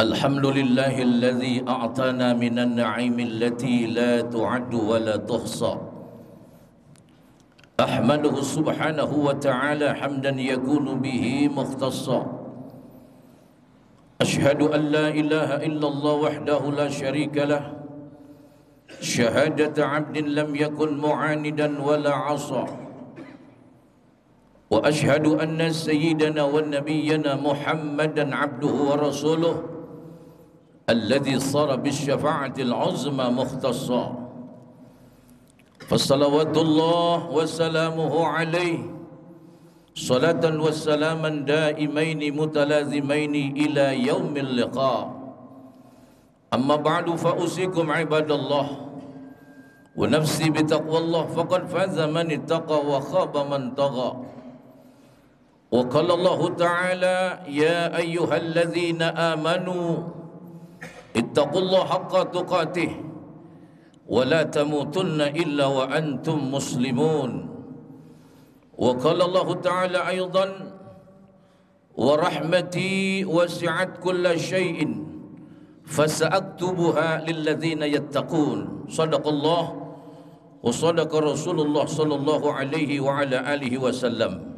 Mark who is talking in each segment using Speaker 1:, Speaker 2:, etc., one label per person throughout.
Speaker 1: الحمد لله الذي أعطانا من النعيم التي لا تعد ولا تحصى. أحمده سبحانه وتعالى حمدا يكون به مختصا. أشهد أن لا إله إلا الله وحده لا شريك له، شهادة عبد لم يكن معاندا ولا عصى. وأشهد أن سيدنا ونبينا محمدا عبده ورسوله الذي صار بالشفاعة العظمى مختصا. فصلوات الله وسلامه عليه صلاة وسلاما دائمين متلازمين إلى يوم اللقاء. أما بعد فأوصيكم عباد الله ونفسي بتقوى الله، فقد فاز من اتقى وخاب من طغى. وقال الله تعالى: يا أيها الذين آمنوا اتقوا الله حق تقاته ولا تموتن إلا وأنتم مسلمون. وقال الله تعالى أيضا: ورحمتي وسعت كل شيء فسأكتبها للذين يتقون. صدق الله وصدق رسول الله صلى الله عليه وعلى آله وسلم.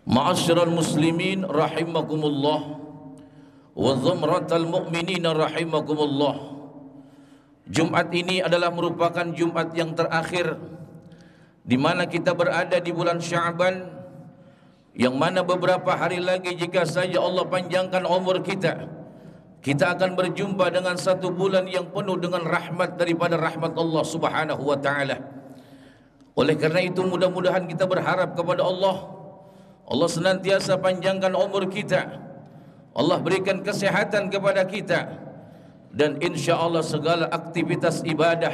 Speaker 1: Ma'asyiral muslimin rahimakumullah wa zumratal mu'minin rahimakumullah. Jumat ini adalah merupakan Jumat yang terakhir di mana kita berada di bulan Sya'ban, yang mana beberapa hari lagi jika saja Allah panjangkan umur kita, kita akan berjumpa dengan satu bulan yang penuh dengan rahmat daripada rahmat Allah Subhanahu wa taala. Oleh karena itu mudah-mudahan kita berharap kepada Allah senantiasa panjangkan umur kita, Allah berikan kesehatan kepada kita, dan insya Allah segala aktivitas ibadah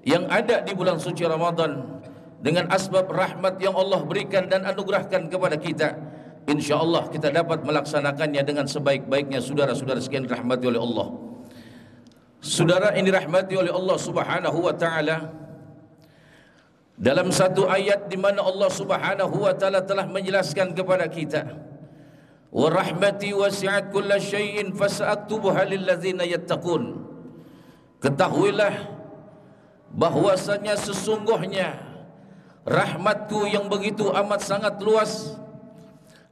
Speaker 1: yang ada di bulan suci Ramadan dengan asbab rahmat yang Allah berikan dan anugerahkan kepada kita, insya Allah kita dapat melaksanakannya dengan sebaik-baiknya. Saudara-saudara sekalian dirahmati oleh Allah, saudara yang dirahmati oleh Allah Subhanahu wa taala, dalam satu ayat di mana Allah Subhanahu wa taala telah menjelaskan kepada kita, wa rahmati wasi'at kulla syai'in fasa'aktubuha lilladzina yattaqun. Ketahuilah bahwasanya sesungguhnya rahmatku yang begitu amat sangat luas,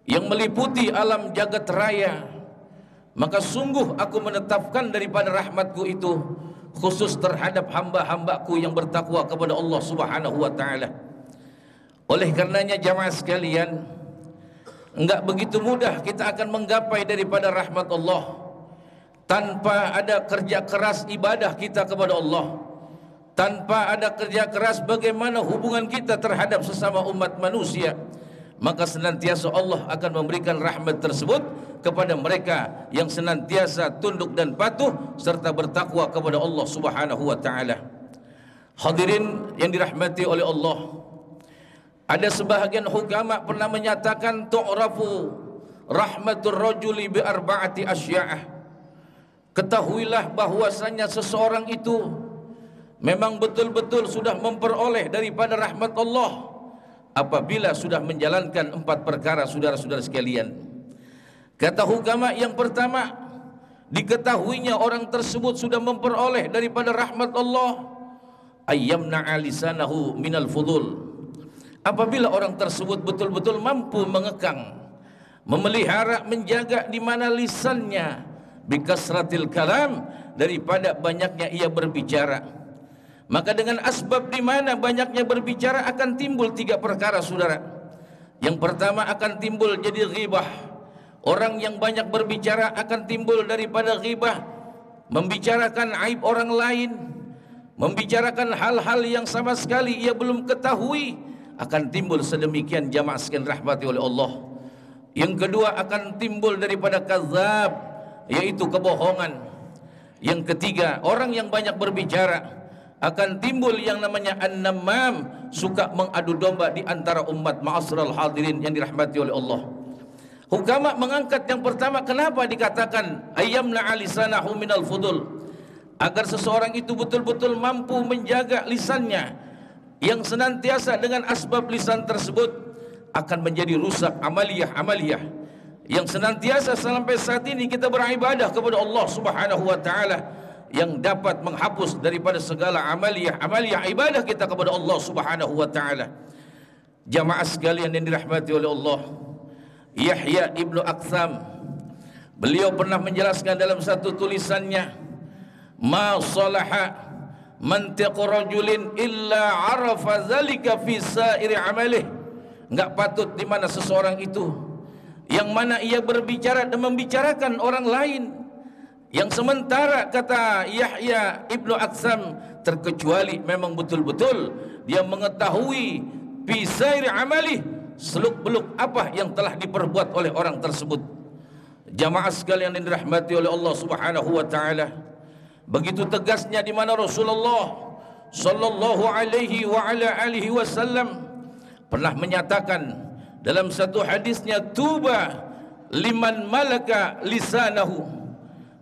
Speaker 1: yang meliputi alam jagat raya, maka sungguh aku menetapkan daripada rahmatku itu khusus terhadap hamba-hambaku yang bertakwa kepada Allah Subhanahu wa taala. Oleh karenanya jamaah sekalian, enggak begitu mudah kita akan menggapai daripada rahmat Allah tanpa ada kerja keras ibadah kita kepada Allah, tanpa ada kerja keras bagaimana hubungan kita terhadap sesama umat manusia. Maka senantiasa Allah akan memberikan rahmat tersebut kepada mereka yang senantiasa tunduk dan patuh serta bertakwa kepada Allah Subhanahu wa taala. Hadirin yang dirahmati oleh Allah, ada sebahagian hukama pernah menyatakan tu'rafu rahmatur rajuli bi arba'ati asya'ah. Ketahuilah bahwasanya seseorang itu memang betul-betul sudah memperoleh daripada rahmat Allah apabila sudah menjalankan 4 perkara. Saudara-saudara sekalian, kata hukama yang pertama, diketahuinya orang tersebut sudah memperoleh daripada rahmat Allah ayyamna'a lisanahu minal fudul. Apabila orang tersebut betul-betul mampu mengekang, memelihara, menjaga di mana lisannya bikasratil kalam, daripada banyaknya ia berbicara. Maka dengan asbab di mana banyaknya berbicara akan timbul 3 perkara, saudara. Yang pertama akan timbul jadi ghibah. Orang yang banyak berbicara akan timbul daripada ghibah, membicarakan aib orang lain, membicarakan hal-hal yang sama sekali ia belum ketahui, akan timbul sedemikian jamaah sekalian rahmati oleh Allah. Yang kedua akan timbul daripada kadzab, yaitu kebohongan. Yang ketiga, orang yang banyak berbicara akan timbul yang namanya an-namam, suka mengadu domba di antara umat. Ma'asyiral hadirin yang dirahmati oleh Allah, hukama mengangkat yang pertama. Kenapa dikatakan ayyamna alisanahu minal fudul? Agar seseorang itu betul-betul mampu menjaga lisannya, yang senantiasa dengan asbab lisan tersebut akan menjadi rusak amaliyah-amaliyah yang senantiasa sampai saat ini kita beribadah kepada Allah Subhanahu wa taala, yang dapat menghapus daripada segala amaliyah ibadah kita kepada Allah Subhanahu wa taala. Jamaah sekalian yang dirahmati oleh Allah, Yahya ibnu Aktham, beliau pernah menjelaskan dalam satu tulisannya, ma salaha mantiq rajulin illa arafa zalika fi sa'iri amalih. Enggak patut di mana seseorang itu yang mana ia berbicara dan membicarakan orang lain, yang sementara kata Yahya ibnu Aktham, terkecuali memang betul-betul dia mengetahui fi sa'iri amalih, seluk-beluk apa yang telah diperbuat oleh orang tersebut. Jamaah sekalian yang dirahmati oleh Allah Subhanahu wa taala, begitu tegasnya di mana Rasulullah sallallahu alaihi wa ala alihi wasallam pernah menyatakan dalam satu hadisnya, tuba liman malaka lisanahu.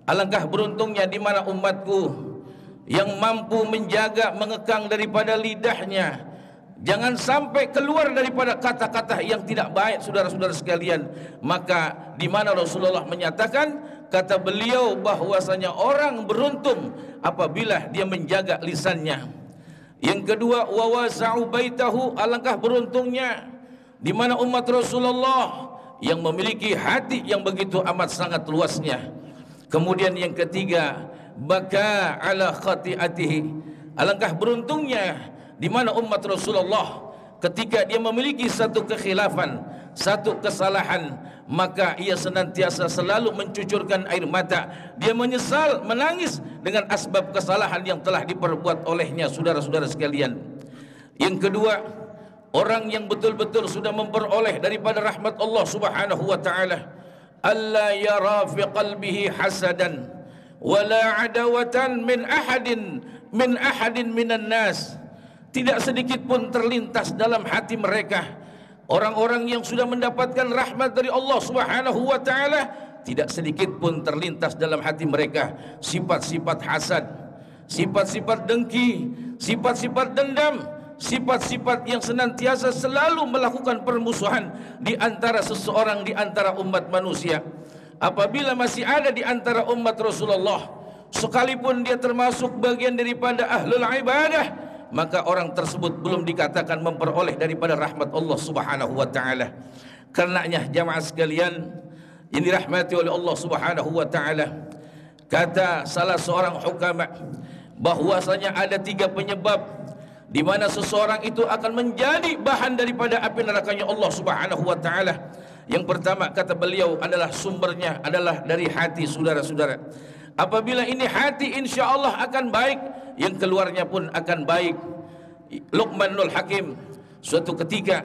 Speaker 1: Alangkah beruntungnya di mana umatku yang mampu menjaga, mengekang daripada lidahnya, jangan sampai keluar daripada kata-kata yang tidak baik, saudara-saudara sekalian. Maka di mana Rasulullah menyatakan, kata beliau bahwasanya orang beruntung apabila dia menjaga lisannya. Yang kedua, wa wasa'u baitahu, alangkah beruntungnya di mana umat Rasulullah yang memiliki hati yang begitu amat sangat luasnya. Kemudian yang ketiga, baka ala khati'atihi, alangkah beruntungnya di mana umat Rasulullah ketika dia memiliki satu kekhilafan, satu kesalahan, maka ia senantiasa selalu mencucurkan air mata. Dia menyesal, menangis dengan asbab kesalahan yang telah diperbuat olehnya, saudara-saudara sekalian. Yang kedua, orang yang betul-betul sudah memperoleh daripada rahmat Allah Subhanahu wa taala, alla yara fi qalbihi hasadan wala adawatan min ahadin minan nas. Tidak sedikit pun terlintas dalam hati mereka, orang-orang yang sudah mendapatkan rahmat dari Allah Subhanahu wa taala, tidak sedikit pun terlintas dalam hati mereka sifat-sifat hasad, sifat-sifat dengki, sifat-sifat dendam, sifat-sifat yang senantiasa selalu melakukan permusuhan di antara seseorang, di antara umat manusia. Apabila masih ada di antara umat Rasulullah, sekalipun dia termasuk bagian daripada ahlul ibadah, maka orang tersebut belum dikatakan memperoleh daripada rahmat Allah Subhanahu wa taala. Karenanya jamaah sekalian yang dirahmati oleh Allah Subhanahu wa taala, kata salah seorang hukama bahwasanya ada 3 penyebab di mana seseorang itu akan menjadi bahan daripada api nerakanya Allah Subhanahu wa taala. Yang pertama, kata beliau, adalah sumbernya adalah dari hati, saudara-saudara. Apabila ini hati, insya Allah akan baik, yang keluarnya pun akan baik. Luqmanul Hakim, suatu ketika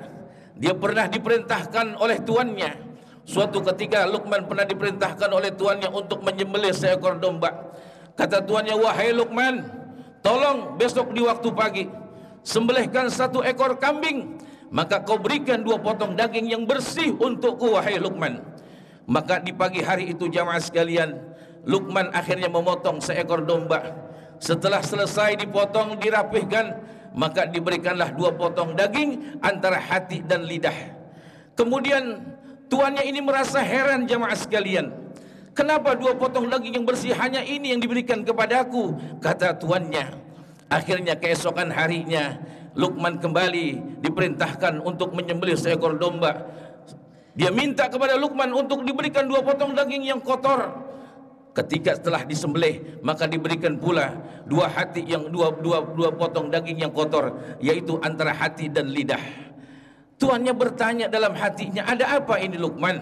Speaker 1: dia pernah diperintahkan oleh tuannya. Suatu ketika Luqman pernah diperintahkan oleh tuannya untuk menyembelih seekor domba. Kata tuannya, wahai Luqman, tolong besok di waktu pagi sembelihkan 1 ekor kambing, maka kau berikan 2 potong daging yang bersih untukku, wahai Luqman. Maka di pagi hari itu jamaah sekalian, Luqman akhirnya memotong seekor domba. Setelah selesai dipotong, dirapihkan, maka diberikanlah 2 potong daging antara hati dan lidah. Kemudian tuannya ini merasa heran jamaah sekalian, kenapa 2 potong daging yang bersih hanya ini yang diberikan kepadaku? Kata tuannya. Akhirnya keesokan harinya Luqman kembali diperintahkan untuk menyembelih seekor domba. Dia minta kepada Luqman untuk diberikan 2 potong daging yang kotor. Ketika setelah disembelih, maka diberikan pula 2 potong daging yang kotor, yaitu antara hati dan lidah. Tuannya bertanya dalam hatinya, ada apa ini Luqman?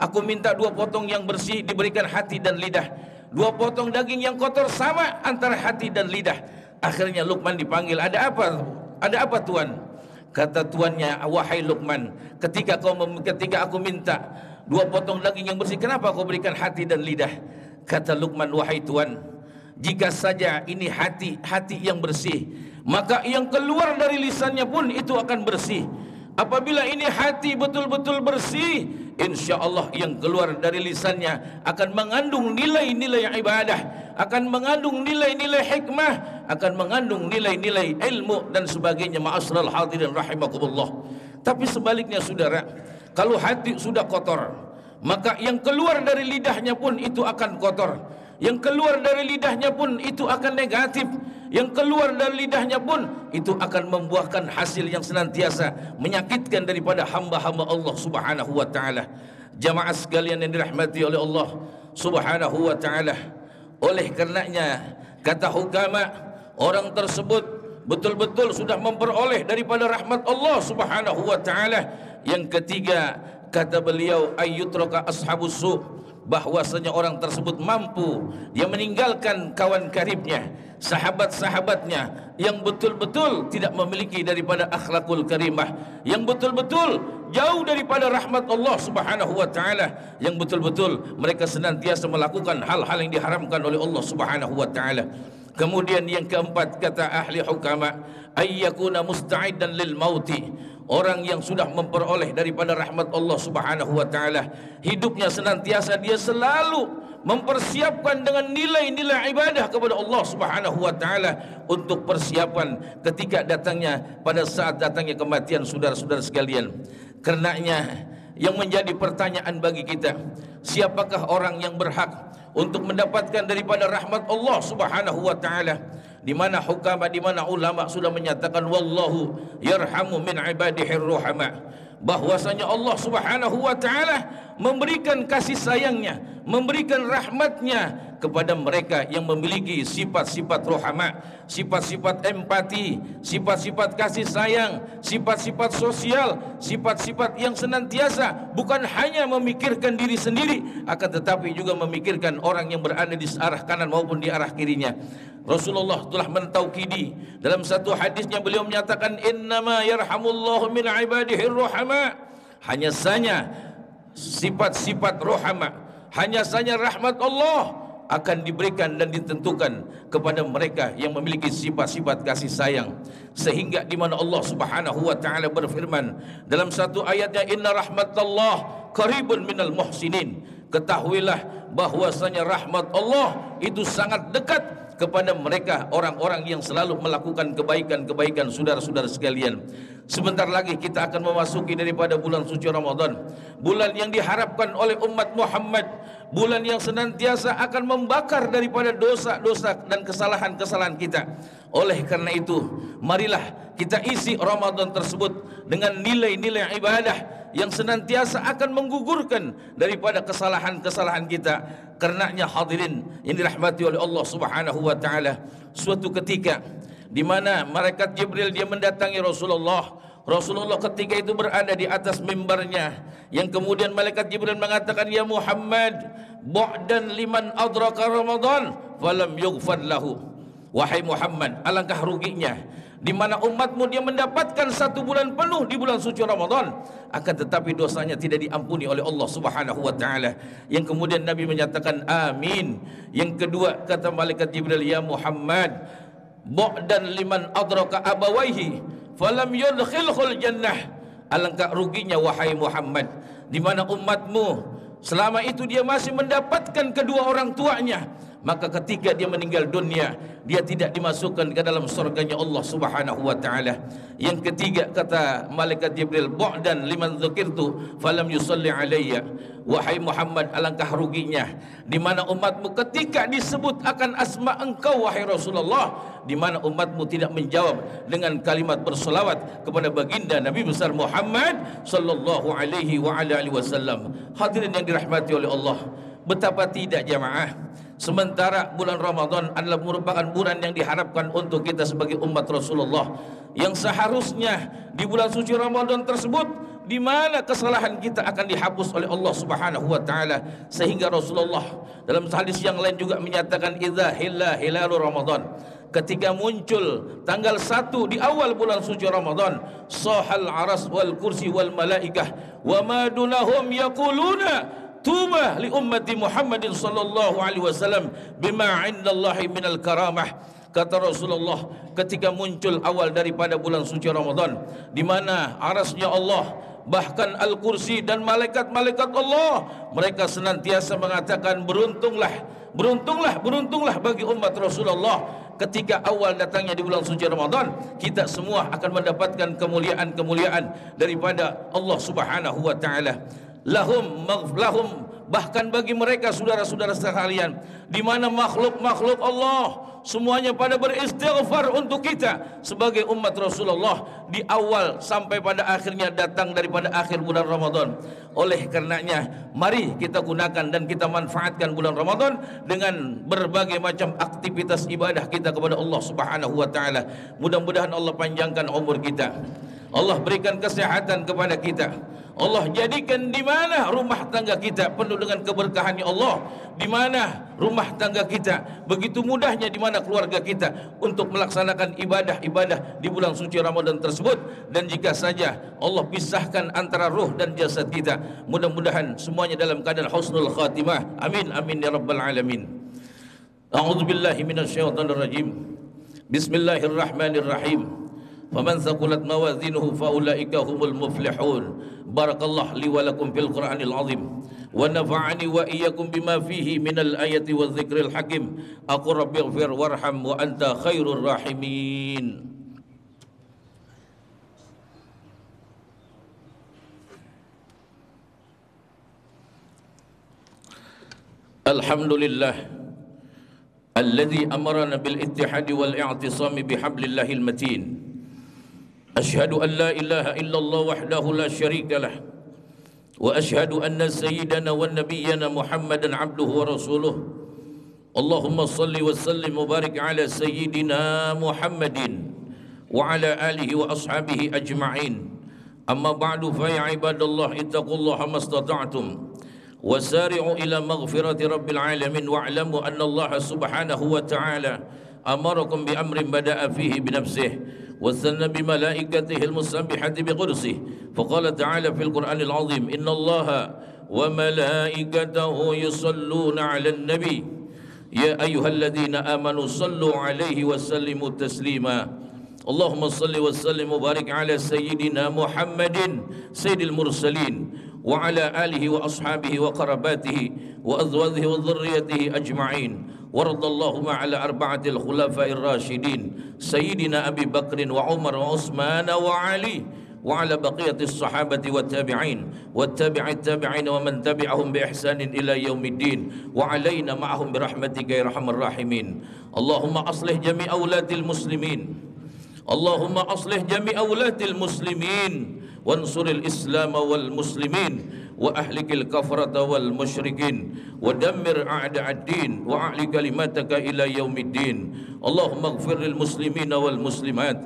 Speaker 1: Aku minta 2 potong yang bersih diberikan hati dan lidah, 2 potong daging yang kotor sama antara hati dan lidah. Akhirnya Luqman dipanggil, ada apa? Ada apa tuan? Kata tuannya, wahai Luqman, ketika aku minta 2 potong daging yang bersih, kenapa kau berikan hati dan lidah? Kata Luqman, wahai tuan, jika saja ini hati yang bersih, maka yang keluar dari lisannya pun itu akan bersih. Apabila ini hati betul-betul bersih, insya Allah yang keluar dari lisannya akan mengandung nilai-nilai ibadah, akan mengandung nilai-nilai hikmah, akan mengandung nilai-nilai ilmu dan sebagainya. Ma'asyiral hadirin rahimakumullah. Tapi sebaliknya saudara, kalau hati sudah kotor, maka yang keluar dari lidahnya pun itu akan kotor, yang keluar dari lidahnya pun itu akan negatif, yang keluar dari lidahnya pun itu akan membuahkan hasil yang senantiasa menyakitkan daripada hamba-hamba Allah Subhanahu wa taala. Jamaah sekalian yang dirahmati oleh Allah Subhanahu wa taala, oleh karenanya kata hukama, orang tersebut betul-betul sudah memperoleh daripada rahmat Allah Subhanahu wa taala. Yang ketiga, kata beliau, ayyutraka ashabus su', bahwasanya orang tersebut mampu dia meninggalkan kawan karibnya, sahabat-sahabatnya yang betul-betul tidak memiliki daripada akhlakul karimah, yang betul-betul jauh daripada rahmat Allah Subhanahu wa taala, yang betul-betul mereka senantiasa melakukan hal-hal yang diharamkan oleh Allah Subhanahu wa taala. Kemudian yang keempat, kata ahli hukama, ayyakuna musta'idan lil mauti, orang yang sudah memperoleh daripada rahmat Allah Subhanahu wa taala, hidupnya senantiasa dia selalu mempersiapkan dengan nilai-nilai ibadah kepada Allah Subhanahu wa taala untuk persiapan ketika datangnya, pada saat datangnya kematian, saudara-saudara sekalian. Karenanya yang menjadi pertanyaan bagi kita, siapakah orang yang berhak untuk mendapatkan daripada rahmat Allah Subhanahu wa taala? Di mana hukama, di mana ulama sudah menyatakan wallahu yarhamu min ibadihi ruhama, bahwasanya Allah Subhanahu wa taala memberikan kasih sayangnya, memberikan rahmatnya kepada mereka yang memiliki sifat-sifat rohama, sifat-sifat empati, sifat-sifat kasih sayang, sifat-sifat sosial, sifat-sifat yang senantiasa bukan hanya memikirkan diri sendiri, akan tetapi juga memikirkan orang yang berada di arah kanan maupun di arah kirinya. Rasulullah telah mentaukidi dalam satu hadisnya, beliau menyatakan innama yarhamullahu min ibadihi rohama, hanya saja sifat-sifat rohama, hanya saja rahmat Allah akan diberikan dan ditentukan kepada mereka yang memiliki sifat-sifat kasih sayang. Sehingga di mana Allah Subhanahu wa taala berfirman dalam satu ayatnya, inna rahmatallah qaribun minal muhsinin, ketahuilah bahwasanya rahmat Allah itu sangat dekat kepada mereka orang-orang yang selalu melakukan kebaikan-kebaikan. Saudara-saudara sekalian, sebentar lagi kita akan memasuki daripada bulan suci Ramadan, bulan yang diharapkan oleh umat Muhammad, bulan yang senantiasa akan membakar daripada dosa-dosa dan kesalahan-kesalahan kita. Oleh karena itu, marilah kita isi Ramadan tersebut dengan nilai-nilai ibadah yang senantiasa akan menggugurkan daripada kesalahan-kesalahan kita. Karenanya hadirin yang dirahmati oleh Allah Subhanahu wa taala, suatu ketika di mana malaikat Jibril dia mendatangi Rasulullah. Rasulullah ketika itu berada di atas mimbarnya, yang kemudian malaikat Jibril mengatakan, ya Muhammad, bu'dan liman adraka Ramadan falam yughfar lahu. Wahai Muhammad, alangkah ruginya di mana umatmu dia mendapatkan 1 bulan penuh di bulan suci Ramadan, akan tetapi dosanya tidak diampuni oleh Allah Subhanahu wa taala. Yang kemudian Nabi menyatakan amin. Yang kedua, kata malaikat Jibril, ya Muhammad, bu'dan liman adraka abawaihi falam yudkhilhul jannah. Alangkah ruginya wahai Muhammad, di mana umatmu selama itu dia masih mendapatkan kedua orang tuanya, maka ketika dia meninggal dunia dia tidak dimasukkan ke dalam surganya Allah Subhanahu wa taala. Yang ketiga, kata malaikat Jibril, bu'dan liman dzukirtu falam yusalli alayya. Wahai Muhammad, alangkah ruginya di mana umatmu ketika disebut akan asma engkau wahai Rasulullah, di mana umatmu tidak menjawab dengan kalimat bersolawat kepada baginda Nabi besar Muhammad sallallahu alaihi wa ala alihi wasallam. Hadirin yang dirahmati oleh Allah, betapa tidak jamaah, sementara bulan Ramadan adalah merupakan bulan yang diharapkan untuk kita sebagai umat Rasulullah, yang seharusnya di bulan suci Ramadan tersebut di mana kesalahan kita akan dihapus oleh Allah Subhanahu wa taala. Sehingga Rasulullah dalam hadis yang lain juga menyatakan, idza hilalu Ramadan, ketika muncul tanggal 1 di awal bulan suci Ramadan, sahal aras wal kursi wal malaikah wa ma dunahum yaquluna tuba li ummati Muhammadin sallallahu alaihi wasallam bima indallahi minal karamah. Kata Rasulullah, ketika muncul awal daripada bulan suci Ramadan, di mana arasnya Allah, bahkan Al-Kursi dan malaikat-malaikat Allah, mereka senantiasa mengatakan beruntunglah, beruntunglah, beruntunglah bagi umat Rasulullah. Ketika awal datangnya di bulan suci Ramadan, kita semua akan mendapatkan kemuliaan-kemuliaan daripada Allah Subhanahu wa taala. lahum bahkan bagi mereka saudara-saudara sekalian, di mana makhluk-makhluk Allah semuanya pada beristighfar untuk kita sebagai umat Rasulullah di awal sampai pada akhirnya datang daripada akhir bulan Ramadan. Oleh karenanya mari kita gunakan dan kita manfaatkan bulan Ramadan dengan berbagai macam aktivitas ibadah kita kepada Allah Subhanahu wa taala. Mudah-mudahan Allah panjangkan umur kita, Allah berikan kesehatan kepada kita, Allah jadikan di mana rumah tangga kita penuh dengan keberkahan Allah, di mana rumah tangga kita begitu mudahnya, di mana keluarga kita untuk melaksanakan ibadah-ibadah di bulan suci Ramadan tersebut. Dan jika saja Allah pisahkan antara ruh dan jasad kita, mudah-mudahan semuanya dalam keadaan husnul khatimah. Amin amin ya rabbal alamin. A'udzubillahi minasyaitonir rajim. Bismillahirrahmanirrahim. Faman thaqulat mawazinuhu faulaika humul muflihun. Barakallahu li wa lakum fil Qur'anil azim wa nafa'ani wa iyyakum bima fihi minal ayati wadh-dhikril hakim. Aqul rabbighfir warham wa anta khairur rahimin. Alhamdulillah alladzi amarna bil ittihadi wal i'tisami bihablillahil matin. Asyhadu an la ilaha illallah wahdahu la syarika lah, wa asyhadu anna sayyidana wa nabiyyana Muhammadan abduhu wa rasuluh. Allahumma salli wa sallim wa barik ala sayyidina Muhammadin wa ala alihi wa ashabihi ajma'in. Amma ba'du, fa ya ibadallah ittaqullaha mastata'tum wa sari'u ila maghfirati rabbil alamin wa'lamu anna Allah subhanahu wa ta'ala amarakum bi amrin bada'a fihi bi nafsihi وثنى بملائكته المسبحة بقدسه فقال تعالى في القرآن العظيم إن الله وملائكته يصلون على النبي يا أيها الذين آمنوا صلوا عليه وسلموا تسليما اللهم صل وسلم وبارك على سيدنا محمد سيد المرسلين وعلى آله وأصحابه وقرباته وأزواجه وذريته أجمعين. وارض اللهم على أربعة الخلفاء الراشدين سيدنا أبي بكر وعمر وعثمان وعلي وعلى بقية الصحابة والتابعين والتابع التابعين ومن تبعهم بإحسان إلى يوم الدين وعلينا معهم برحمتك يا أرحم الراحمين. اللهم أصلح جميع أولاد المسلمين، اللهم أصلح جميع أولاد المسلمين وانصر الإسلام والمسلمين وأهلك الكفرة والمشركين ودمر أعداء الدين وأعلي كلمتك إلى يوم الدين. اللهم اغفر للمسلمين والمسلمات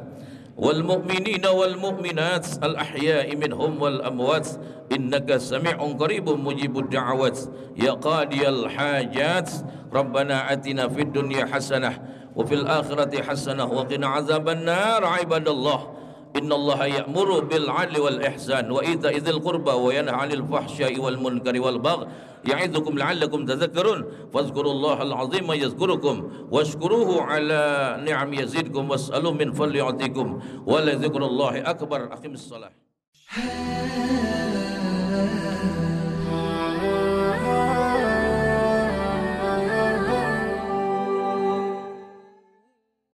Speaker 1: والمؤمنين والمؤمنات الأحياء منهم والأموات إنك سميع قريب مجيب الدعوات يا قاضي الحاجات. ربنا آتنا في الدنيا حسنة وفي الآخرة حسنة وقنا عذاب النار. عباد الله إن الله يأمر بالعدل والإحسان وإيتاء ذي القربى وينهى عن الفحشاء والمنكر والبغي يعظكم لعلكم تذكرون فاذكروا الله العظيم يذكركم واشكروه على نعم يزدكم واسألوا من فضل يعطيكم ولذكر الله أكبر. أقم الصلاة.